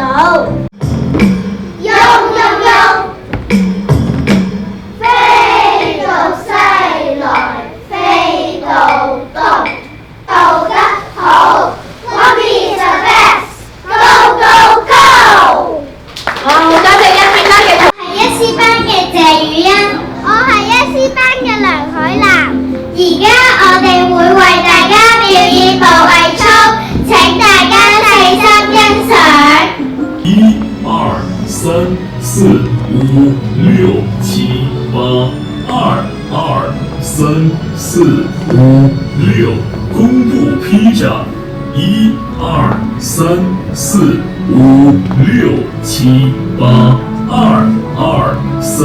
道。嗡嗡嗡，飛到西來飛到東，做得好 ，Mommy is the best，Go Go Go！ 多謝一班嘅同係一 C 班嘅謝雨欣，我係一 C 班嘅梁海南。而家我哋會為大家表演步藝操，請大家細心欣賞。1、2、3、4、5、6、7、8，2、2、3、4、5、6，弓步劈掌。1、2、3、4、5、6、7、8，2、2、3、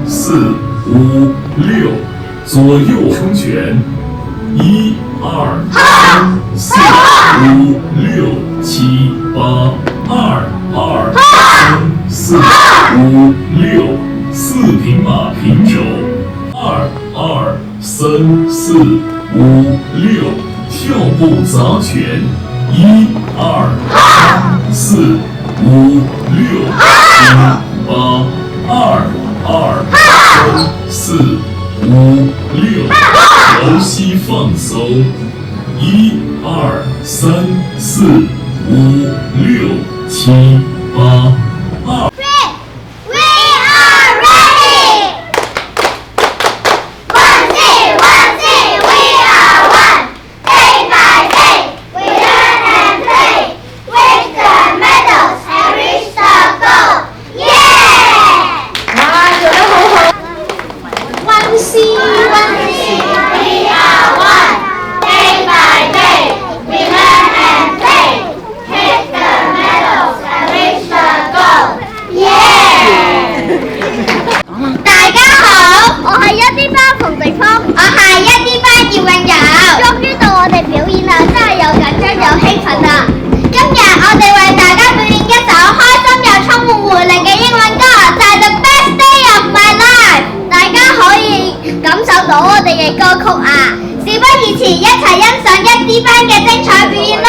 4、5、6，左右冲拳。1、2、3、4、5、6、7、8，2、2、3、4、5、6，四平马平手。2、2、3、4、5、6，跳步砸拳。1、2、3、4、5、6、7、8，2、2、3、4、5、6，调息放松。1、2、3、4、5、6、7、8。We are ready. 1, 2, 1, 2, we are one. Day by day, we learn and play. Win the medals and reach the goal. Yeah! 哇，做得好好。温思， We are one. Day by day, we learn and play. Hit the medals and reach the goal. Yeah! 大家好，我係一 D 班馮迪峰，我係一 D 班葉詠柔。終於到我哋表演啦，真係又緊張又興奮啊！今日我哋為大家表演一首開心又充滿活力嘅英文歌，就係 The Best Day of My Life。大家可以感受到我哋嘅歌曲啊！事不宜遲，一齊欣賞一 D 班嘅精彩表演啦！